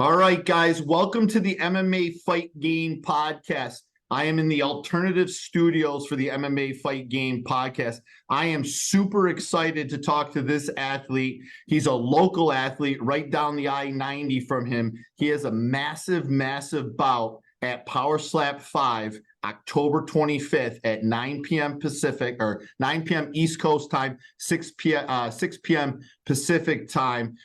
All right, guys, welcome to the MMA Fight Game Podcast. I am in the alternative studios for the MMA Fight Game Podcast. I am super excited to talk to this athlete. He's a local athlete right down the I-90 from him. He has a massive bout at Powerslap 5, October 25th at 9 p.m. Pacific, or 9 p.m. East Coast time, 6 p.m. Pacific time.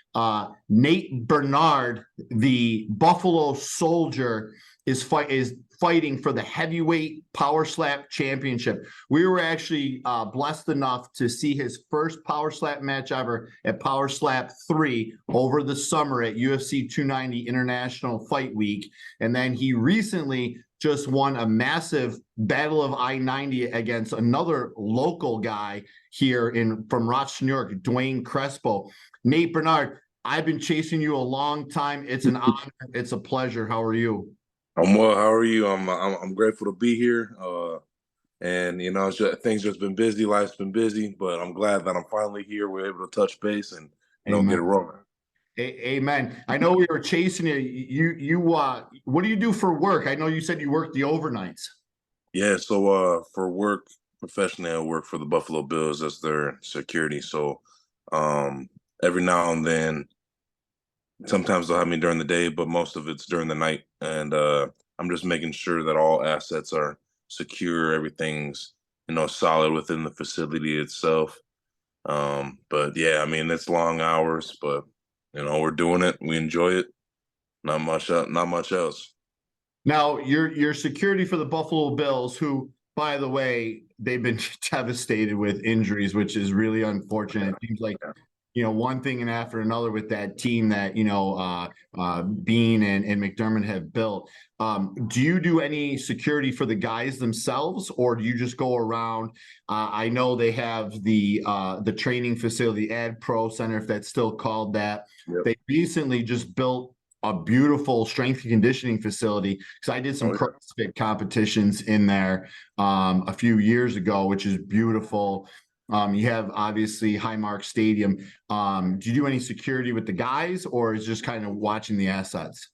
Nate Burnard, the Buffalo Soldier, is fighting for the heavyweight Powerslap championship. We were actually blessed enough to see his first Powerslap match ever at Powerslap 3 over the summer at UFC 290 International Fight Week. And then he recently just won a massive Battle of I-90 against another local guy here from Rochester, New York, Dwayne Crespo. Nate Burnard, I've been chasing you a long time. It's an honor. It's a pleasure. How are you? I'm well. How are you? I'm grateful to be here. And things just been busy. Life's been busy, but I'm glad that I'm finally here. We're able to touch base and get it rolling. Amen. I know we were chasing you. You what do you do for work? I know you said you work the overnights. Yeah. So for work professionally, I work for the Buffalobills as their security. So every now and then, sometimes they'll have me during the day, but most of it's during the night. And I'm just making sure that all assets are secure, everything's solid within the facility itself. But yeah, I mean, it's long hours, but we're doing it. We enjoy it. Not much else. Now, your security for the Buffalo Bills, who, by the way, they've been devastated with injuries, which is really unfortunate. It seems like one thing and after another with that team that, Bean and McDermott have built. Do you do any security for the guys themselves, or do you just go around? I know they have the training facility, Ad Pro Center, if that's still called that. Yep. They recently just built a beautiful strength and conditioning facility, because I did some CrossFit competitions in there a few years ago, which is beautiful. You have obviously Highmark Stadium. Do you do any security with the guys, or is just kind of watching the assets?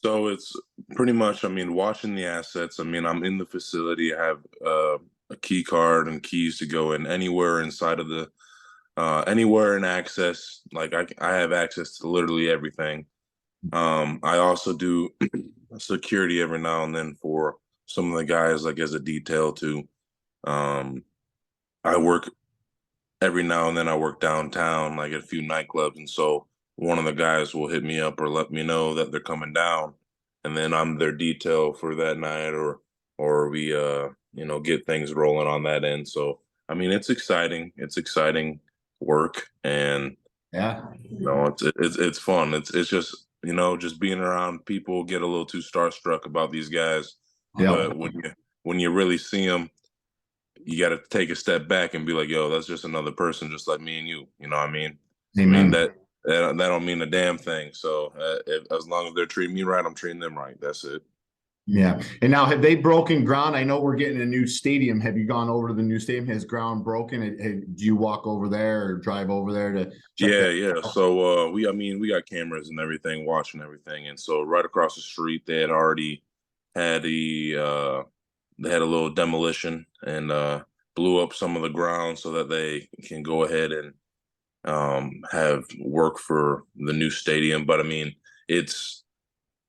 So it's pretty much, watching the assets. I'm in the facility. I have a key card and keys to go in anywhere inside of the, anywhere in access. Like I have access to literally everything. I also do security every now and then for some of the guys, like as a detail too. I work every now and then. I work downtown, like at a few nightclubs. And so one of the guys will hit me up or let me know that they're coming down. And then I'm their detail for that night, or we, get things rolling on that end. So, it's exciting. It's exciting work. And, yeah, it's fun. It's just, just being around people, get a little too starstruck about these guys. Yeah. But when you really see them, you got to take a step back and be like, yo, that's just another person just like me and you. You know what I mean? Amen. That don't mean a damn thing. So as long as they're treating me right, I'm treating them right. That's it. Yeah. And now, have they broken ground? I know we're getting a new stadium. Have you gone over to the new stadium? Has ground broken? Do you walk over there or drive over there to check? Yeah. So we got cameras and everything, watching everything. And so right across the street, they had already had they had a little demolition and blew up some of the ground so that they can go ahead and have work for the new stadium. But it's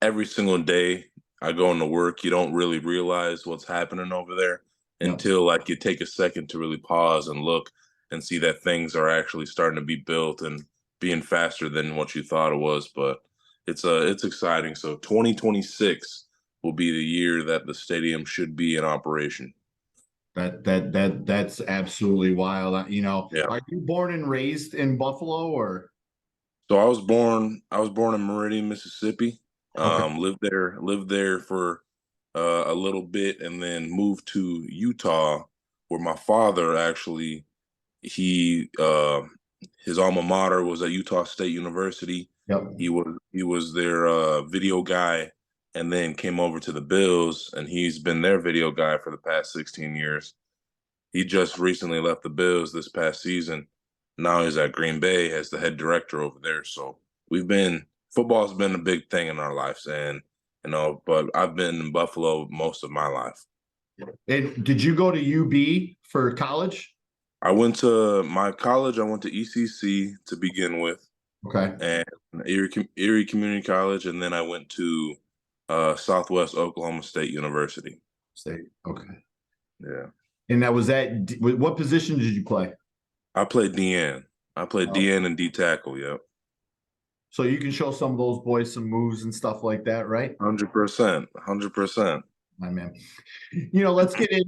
every single day I go into work, you don't really realize what's happening over there until like you take a second to really pause and look and see that things are actually starting to be built and being faster than what you thought it was. But it's exciting. So 2026 will be the year that the stadium should be in operation. That's absolutely wild. Yeah. Are you born and raised in Buffalo, or? So I was born in Meridian, Mississippi. Okay. Lived there for a little bit, and then moved to Utah, where my father actually, his alma mater was at Utah State University. Yep. He was their video guy, and then came over to the Bills, and he's been their video guy for the past 16 years. He just recently left the Bills this past season. Now he's at Green Bay as the head director over there. So we've been football's been a big thing in our lives, and but I've been in Buffalo most of my life. And did you go to UB for college? I went to my college. I went to ECC to begin with, Okay. and Erie Community College, and then I went to Southwest Oklahoma State University. Okay. Yeah. And that was what position did you play? I played DN. I played DN and D tackle. Yep. So you can show some of those boys some moves and stuff like that, right? 100%. 100%. My man. Let's get in,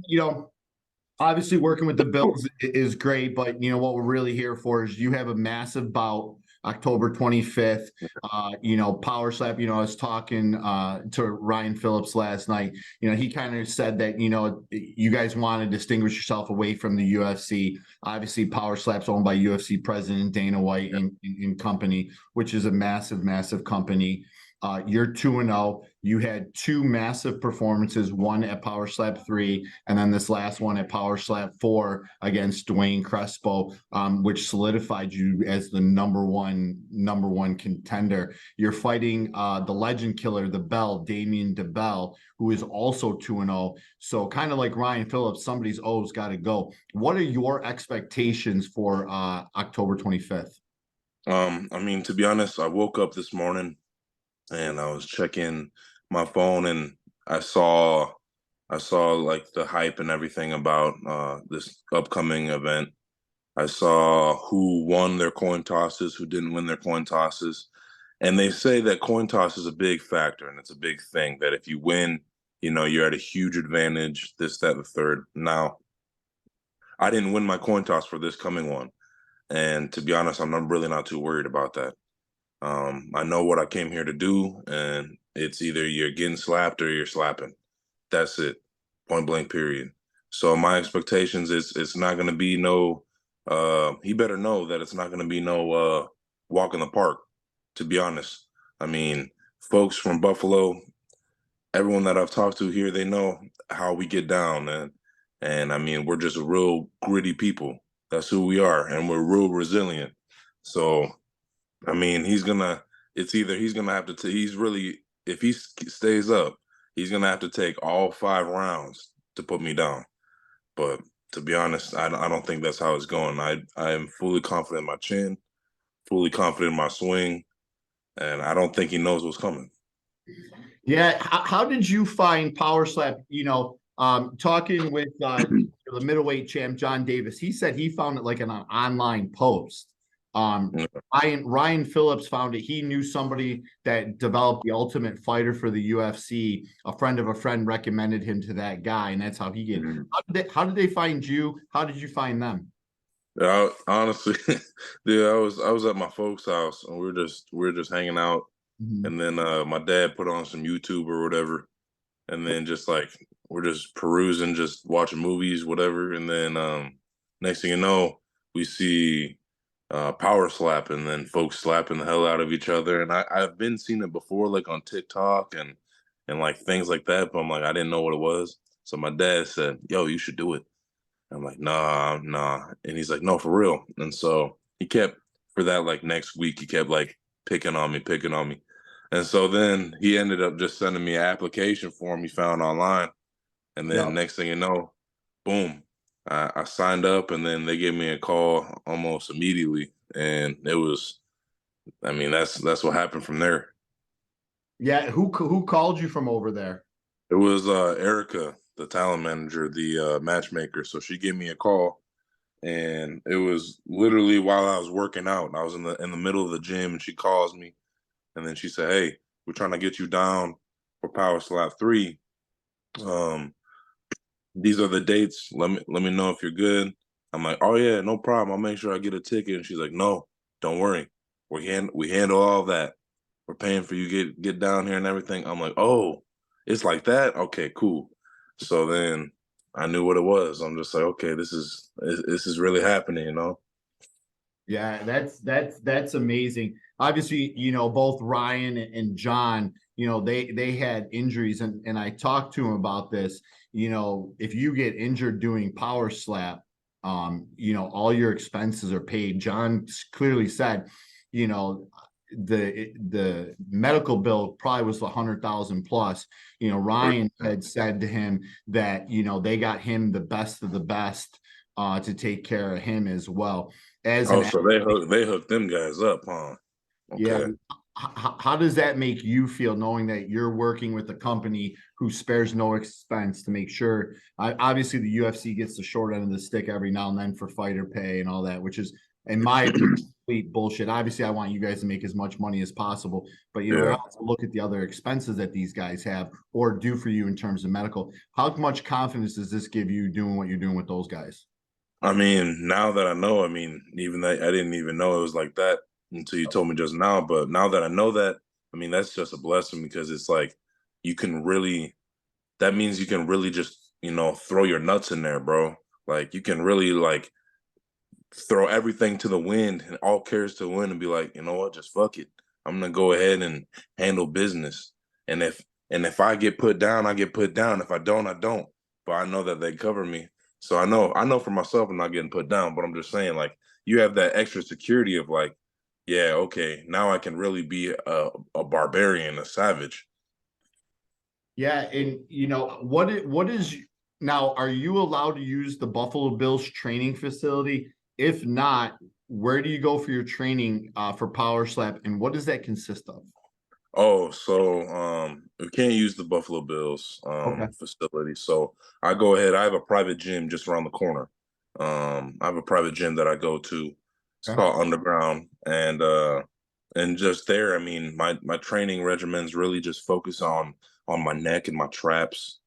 obviously working with the Bills is great, but what we're really here for is you have a massive bout October 25th. Power slap. I was talking to Ryan Phillips last night. He kind of said that you guys want to distinguish yourself away from the UFC. Obviously, Power Slap's owned by UFC president Dana White and company, which is a massive company. You're 2-0. You had two massive performances, one at Power Slap 3, and then this last one at Power Slap 4 against Dwayne Crespo, which solidified you as the number one contender. You're fighting the legend killer, the Bell, Damian DeBell, who is also 2-0. So kind of like Ryan Phillips, somebody's O's got to go. What are your expectations for October 25th? To be honest, I woke up this morning and I was checking my phone, and I saw like the hype and everything about this upcoming event. I saw who won their coin tosses, who didn't win their coin tosses. And they say that coin toss is a big factor, and it's a big thing that if you win, you're at a huge advantage, this, that, the third. Now, I didn't win my coin toss for this coming one. And to be honest, I'm really not too worried about that. I know what I came here to do, and it's either you're getting slapped or you're slapping. That's it. Point blank, period. So my expectations is it's not going to be no, he better know that it's not going to be no walk in the park, to be honest. Folks from Buffalo, everyone that I've talked to here, they know how we get down. And we're just real gritty people. That's who we are. And we're real resilient. So he's gonna have to, if he stays up, he's gonna have to take all 5 rounds to put me down. But to be honest, I don't think that's how it's going. I am fully confident in my chin, fully confident in my swing, and I don't think he knows what's coming. Yeah. How did you find Power Slap? Talking with the middleweight champ, John Davis, he said he found it like an online post. Ryan Phillips found it. He knew somebody that developed the Ultimate Fighter for the UFC. A friend of a friend recommended him to that guy, and that's how he get. How did they find you? How did you find them? Honestly, dude, I was at my folks' house, and we were just hanging out, and then my dad put on some YouTube or whatever, and then just like we're just perusing, just watching movies, whatever, and then next thing you know, we see power slap, and then folks slapping the hell out of each other. And I've been seeing it before, like on TikTok and like things like that, but I'm like, I didn't know what it was. So my dad said, yo, you should do it. I'm like, nah. And he's like, no, for real. And so he kept, for that like next week, he kept like picking on me. And so then he ended up just sending me an application form he found online. And then next thing you know, boom, I signed up, and then they gave me a call almost immediately. And it was, that's what happened from there. Yeah. Who called you from over there? It was Erica, the talent manager, the matchmaker. So she gave me a call, and it was literally while I was working out. I was in the middle of the gym, and she calls me, and then she said, hey, we're trying to get you down for Power Slap 3. These are the dates. Let me know if you're good. I'm like, oh yeah, no problem. I'll make sure I get a ticket. And she's like, no, don't worry. We handle all that. We're paying for you get down here and everything. I'm like, oh, it's like that? Okay, cool. So then I knew what it was. I'm just like, okay, this is really happening, Yeah, that's amazing. Obviously, both Ryan and John, they had injuries, and I talked to him about this. If you get injured doing Power Slap, all your expenses are paid. John clearly said, the medical bill probably was 100,000 plus. Ryan had said to him that they got him the best of the best to take care of him as well. So they hooked them guys up, huh? Okay. Yeah. How does that make you feel, knowing that you're working with a company who spares no expense to make sure? Obviously, the UFC gets the short end of the stick every now and then for fighter pay and all that, which is, in my opinion, complete bullshit. Obviously, I want you guys to make as much money as possible, but you have to look at the other expenses that these guys have or do for you in terms of medical. How much confidence does this give you doing what you're doing with those guys? I mean, now that I know, even that I didn't even know it was like that until you told me just now. But now that I know that, that's just a blessing, because it's like that means you can really just, throw your nuts in there, bro. Like, you can really like throw everything to the wind and all cares to the wind and be like, you know what, just fuck it. I'm gonna go ahead and handle business. And if I get put down, I get put down. If I don't, I don't. But I know that they cover me. So I know for myself I'm not getting put down, but I'm just saying, like, you have that extra security of like, yeah, okay, now I can really be a barbarian, a savage. Yeah, and what is now? Are you allowed to use the Buffalo Bills training facility? If not, where do you go for your training for Power Slap, and what does that consist of? Oh, so we can't use the Buffalo Bills facility. So I go ahead. I have a private gym just around the corner. I have a private gym that I go to. It's called Underground, and just there, my training regimens really just focus on my neck and my traps,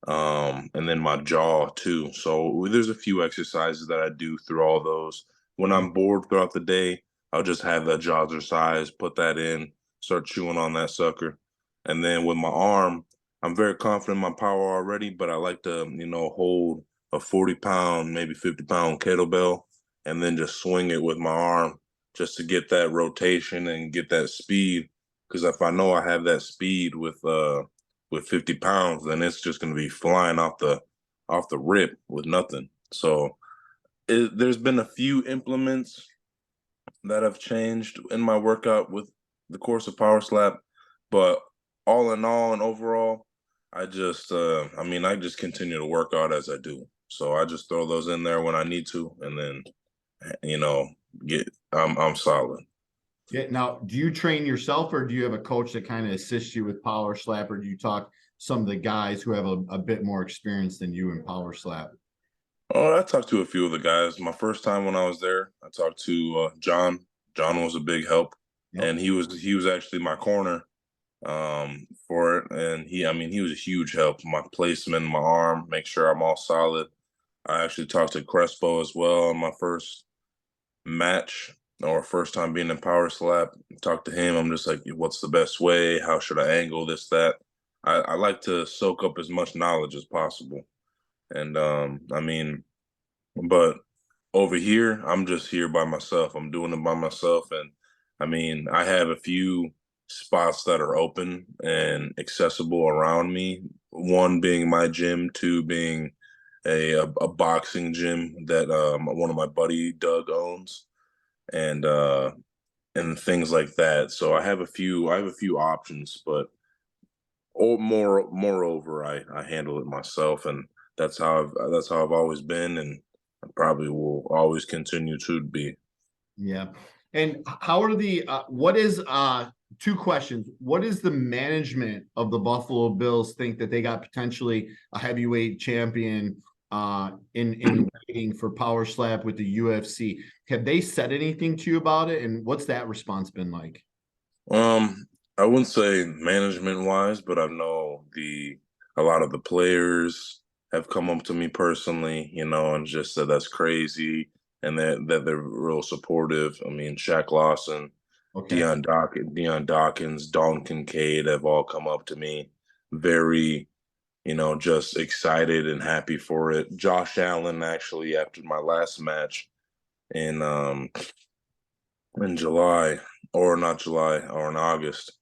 and then my jaw too. So there's a few exercises that I do through all those. When I'm bored throughout the day, I'll just have that jaw exercise, put that in, start chewing on that sucker. And then with my arm, I'm very confident in my power already, but I like to, hold a 40-pound, maybe 50-pound kettlebell and then just swing it with my arm just to get that rotation and get that speed. Because if I know I have that speed with 50 pounds, then it's just going to be flying off the rip with nothing. So there's been a few implements that have changed in my workout with the course of Power Slap, but all in all and overall, I just I just continue to work out as I do. So I just throw those in there when I need to, and then I'm solid. Yeah. Now, do you train yourself, or do you have a coach that kind of assists you with Power Slap, or do you talk some of the guys who have a bit more experience than you in Power Slap? Oh, I talked to a few of the guys. My first time when I was there, I talked to John. John was a big help, and he was actually my corner for it. And he was a huge help. My placement, my arm, make sure I'm all solid. I actually talked to Crespo as well on my first match or first time being in Power Slap. Talked to him. I'm just like, what's the best way? How should I angle this, that? I like to soak up as much knowledge as possible. And but over here, I'm just here by myself. I'm doing it by myself. And I have a few spots that are open and accessible around me. One being my gym, two being a boxing gym that one of my buddy Doug owns, and things like that. So I have a few options, but moreover, I handle it myself, and that's how I've always been, and I probably will always continue to be. Yeah. And how are what is two questions. What is the management of the Buffalo Bills think that they got potentially a heavyweight champion in waiting for Power Slap with the UFC? Have they said anything to you about it? And what's that response been like? I wouldn't say management wise, but I know a lot of the players have come up to me personally, and just said that's crazy, and that they're real supportive. Shaq Lawson, Dion Dawkins, Dalton Kincaid have all come up to me very, just excited and happy for it. Josh Allen, actually, after my last match in July, or not July, or in August,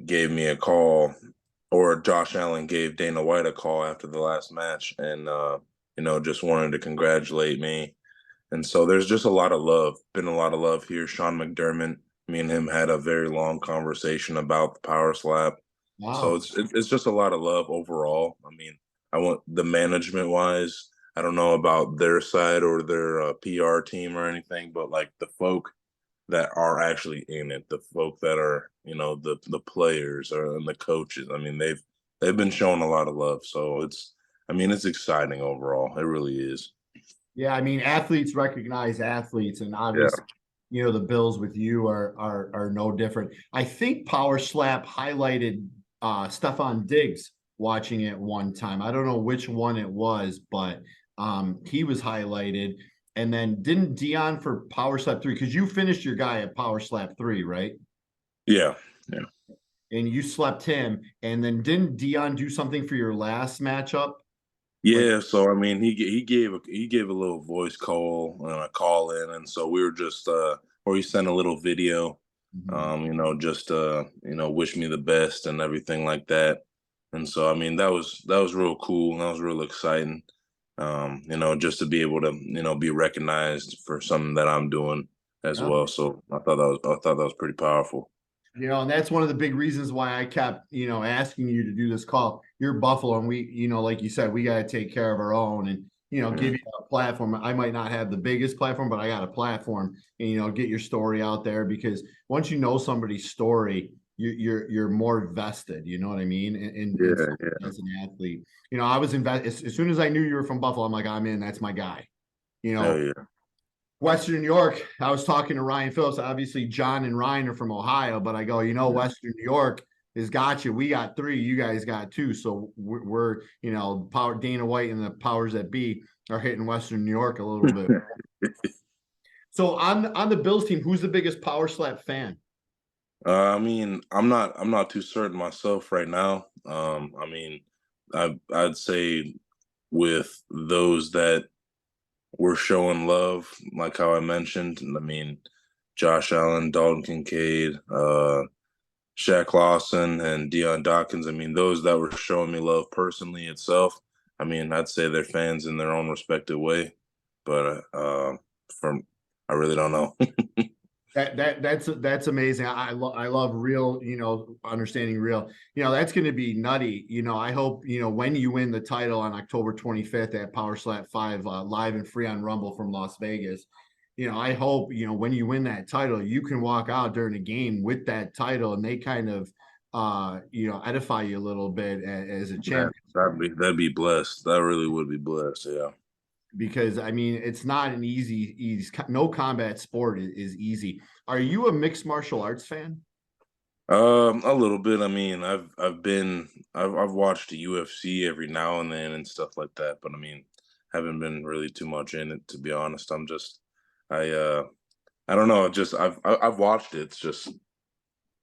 gave me a call, or Josh Allen gave Dana White a call after the last match, and just wanted to congratulate me And so there's just a lot of love, been a lot of love here. Sean McDermott, me and him had a very long conversation about the power slap. So Wow. it's just a lot of love overall. I mean, I want the management wise. I don't know about their side or their PR team or anything, but like the folk that are actually in it, the folk that are, the players and the coaches. I mean, they've been showing a lot of love. So it's exciting overall. It really is. Yeah, I mean, athletes recognize athletes, and Yeah. obviously, the Bills with you are no different. I think Power Slap highlighted Stephon Diggs watching it one time. I don't know which one it was, but he was highlighted. And then didn't Dion for Power Slap 3, because you finished your guy at Power Slap 3, right? Yeah. Yeah. And you slept him. And then didn't Dion do something for your last matchup? Like, Yeah, so I mean, he gave a little voice call and a call in, and so we were just or he sent a little video, just wish me the best and everything like that. And so I mean, that was real cool and that was real exciting. Just to be able to be recognized for something that I'm doing as yeah. well. So I thought that was pretty powerful. And that's one of the big reasons why I kept, asking you to do this call. You're Buffalo, and we, like you said, we got to take care of our own and, give you a platform. I might not have the biggest platform, but I got a platform and, get your story out there, because once you know somebody's story, you're more vested, you know what I mean? Yeah. As an athlete, I was invested as soon as I knew you were from Buffalo. I'm like, I'm in, that's my guy, you Hell know. yeah. Western New York, I was talking to Ryan Phillips. Obviously, John and Ryan are from Ohio, but I go, Western New York has got you. We got 3, you guys got 2. So we're Power Dana White and the powers that be are hitting Western New York a little bit. So on the Bills team, who's the biggest power slap fan? I mean, I'm not too certain myself right now. I mean, I'd say with those that were showing love, like how I mentioned. I mean, Josh Allen, Dalton Kincaid, Shaq Lawson, and Deion Dawkins. I mean, those that were showing me love personally itself. I mean, I'd say they're fans in their own respective way, but from I really don't know. That's amazing. I love real, understanding real. That's going to be nutty. I hope when you win the title on October 25th at Power Slap 5, live and free on Rumble from Las Vegas. I hope when you win that title, you can walk out during a game with that title, and they kind of edify you a little bit as a champion. That'd be blessed. That really would be blessed. Yeah. Because I mean, it's not an easy, no combat sport is easy. Are you a mixed martial arts fan? A little bit. I mean, I've watched the UFC every now and then and stuff like that, but I mean, haven't been really too much in it, to be honest. I don't know. Just I've watched it. It's just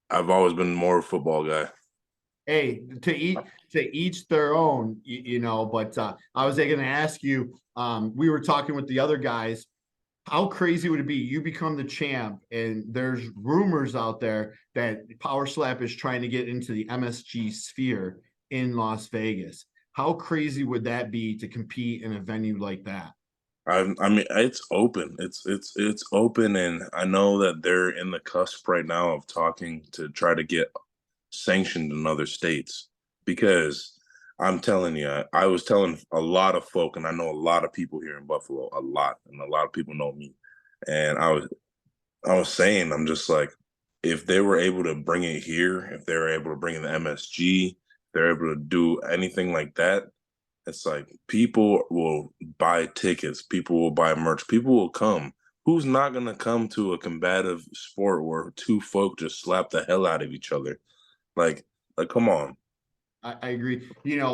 I've always been more of a football guy. Hey, to each their own, But I was going to ask you. We were talking with the other guys. How crazy would it be? You become the champ, and there's rumors out there that Power Slap is trying to get into the MSG sphere in Las Vegas. How crazy would that be to compete in a venue like that? I mean, it's open. It's open, and I know that they're in the cusp right now of talking to try to get sanctioned in other states, because I'm telling you, I was telling a lot of folk, and I know a lot of people here in Buffalo, a lot, and a lot of people know me. And I was saying, I'm just like, if they were able to bring it here, if they were able to bring in the MSG, they're able to do anything like that, it's like people will buy tickets, people will buy merch, people will come. Who's not gonna come to a combative sport where two folk just slap the hell out of each other? Like, come on. I agree.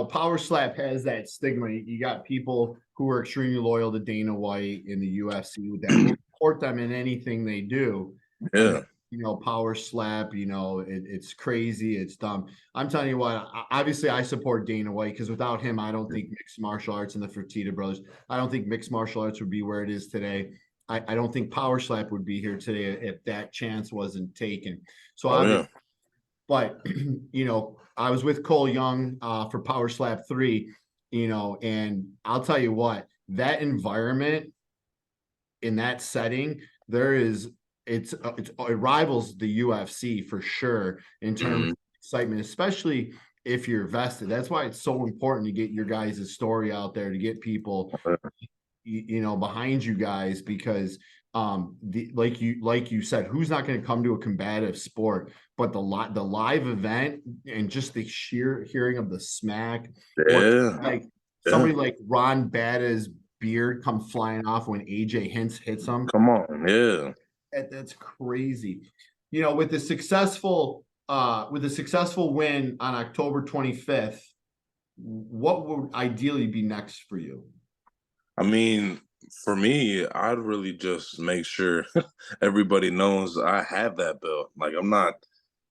Power Slap has that stigma. You got people who are extremely loyal to Dana White in the UFC that will support them in anything they do. And Yeah. Power Slap, it's crazy, it's dumb. I'm telling you what, obviously I support Dana White, because without him, I don't think mixed martial arts and the Fertitta brothers, I don't think mixed martial arts would be where it is today. I don't think Power Slap would be here today if that chance wasn't taken. So Oh yeah. but I was with Cole Young for Power Slap 3, and I'll tell you what, that environment in that setting, it rivals the UFC for sure in terms of excitement, especially if you're vested. That's why it's so important to get your guys' story out there, to get people, behind you guys, because like you said, who's not going to come to a combative sport? But the live event and just the sheer hearing of the smack, or like somebody like Ron Bada's beard come flying off when AJ hits him. Come on, yeah. That's crazy. With the successful win on October 25th, what would ideally be next for you? I mean, for me, I'd really just make sure everybody knows I have that belt. Like, I'm not,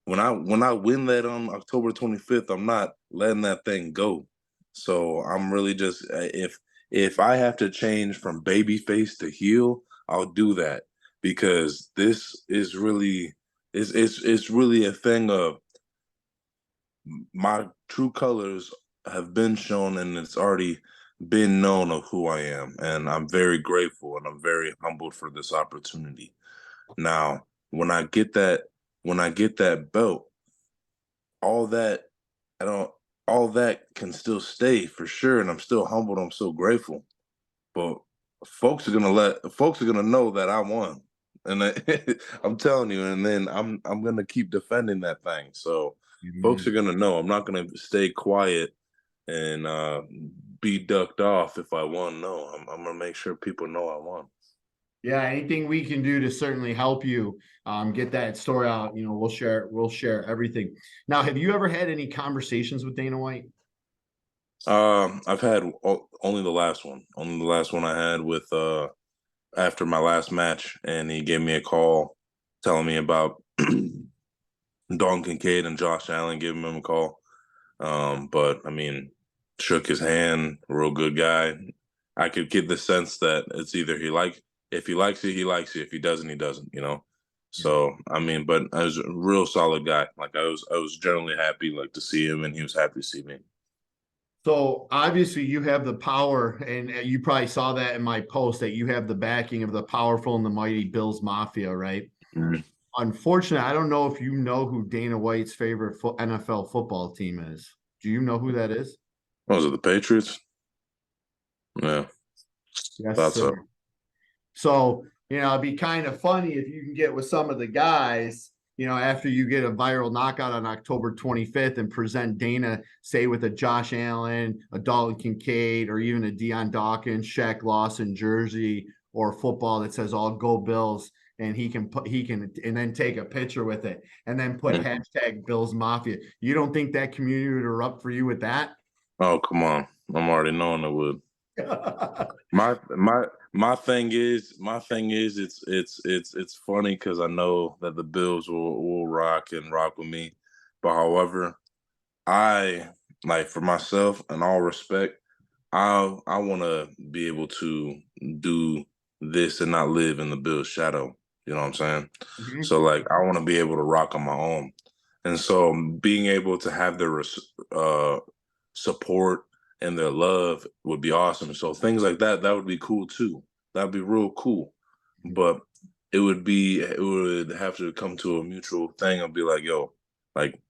when I win that on October 25th, I'm not letting that thing go. So I'm really just, if I have to change from babyface to heel, I'll do that, because this is really, it's really a thing of my true colors have been shown, and it's already been known of who I am, and I'm very grateful and I'm very humbled for this opportunity. Now, when I get that belt, all that all that can still stay for sure, and I'm still humbled, I'm so grateful. But folks are gonna know that I won. And I'm telling you, and then I'm gonna keep defending that thing. So folks are gonna know. I'm not gonna stay quiet and be ducked off if I won. No, I'm gonna make sure people know I won. Yeah, anything we can do to certainly help you get that story out, we'll share everything. Now, have you ever had any conversations with Dana White? I've had only the last one. Only the last one I had with after my last match, and he gave me a call telling me about Don Kincaid and Josh Allen, giving him a call. But I mean, shook his hand, real good guy. I could get the sense that it's either if he likes you, he likes you. If he doesn't, he doesn't, So I mean, but I was a real solid guy. Like I was generally happy to see him, and he was happy to see me. So obviously you have the power, and you probably saw that in my post, that you have the backing of the powerful and the mighty Bills Mafia, right? Mm-hmm. Unfortunately, I don't know if you know who Dana White's favorite NFL football team is. Do you know who that is? Was it the Patriots? Yeah. Yes, Thought sir. so. So, it'd be kind of funny if you can get with some of the guys, after you get a viral knockout on October 25th, and present Dana, say, with a Josh Allen, a Dalton Kincaid, or even a Deion Dawkins, Shaq Lawson jersey, or football that says "All Go Bills," and he can and then take a picture with it, and then put hashtag Bills Mafia. You don't think that community would erupt for you with that? Oh, come on. I'm already knowing it would. My thing is it's funny because I know that the Bills will rock with me. But however, I, like, for myself, in all respect, I want to be able to do this and not live in the Bills' shadow. You know what I'm saying? Mm-hmm. So like I want to be able to rock on my own, and so being able to have their support and their love would be awesome. So things like that would be cool too. That'd be real cool. But it would have to come to a mutual thing and be like, yo, like,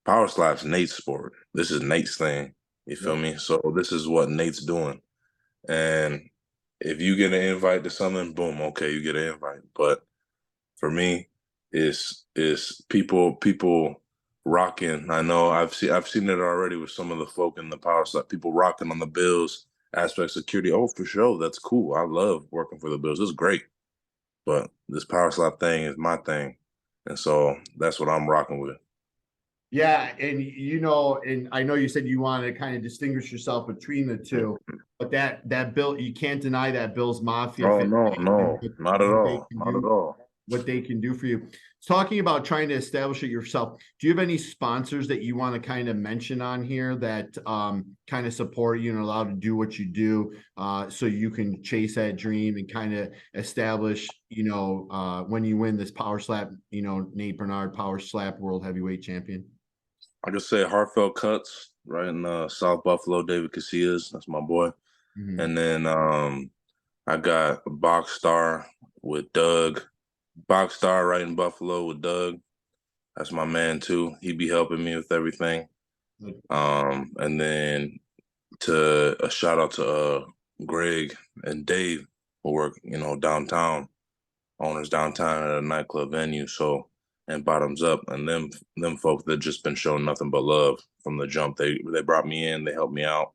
power slap's Nate's sport. This is Nate's thing. You feel me? So this is what Nate's doing. And if you get an invite to something, boom, okay, you get an invite. But for me, is people rocking. I know I've seen it already with some of the folk in the power slap, people rocking on the Bills aspect security. Oh, for sure, that's cool. I love working for the Bills. It's great. But this power slap thing is my thing, and so that's what I'm rocking with. Yeah, and and I know you said you want to kind of distinguish yourself between the two, but that Bill, you can't deny that Bills Mafia. Oh no, not at all, not at all. What they can do for you. Talking about trying to establish it yourself, do you have any sponsors that you want to kind of mention on here that kind of support you and allow to do what you do, so you can chase that dream and kind of establish, when you win this power slap, Nate Burnard power slap world heavyweight champion? I just say Heartfelt Cuts right in South Buffalo. David Casillas, that's my boy. Mm-hmm. And then I got a box star with Doug. Box star right in Buffalo with Doug. That's my man too. He be helping me with everything. And then a shout out to Greg and Dave who work, downtown, owners downtown at a nightclub venue. So, and bottoms up, and them folks that just been showing nothing but love from the jump. They brought me in, they helped me out.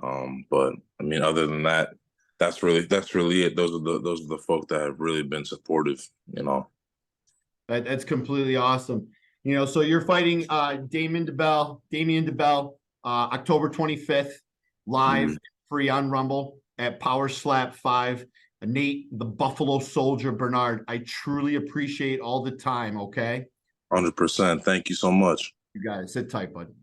But I mean, other than that, that's really it. Those are the folk that have really been supportive. That's completely awesome. So you're fighting Damien DeBell, October 25th, live, free on Rumble at Powerslap 5. Nate, the Buffalo Soldier Burnard, I truly appreciate all the time, okay? 100%. Thank you so much. You got it. Sit tight, bud.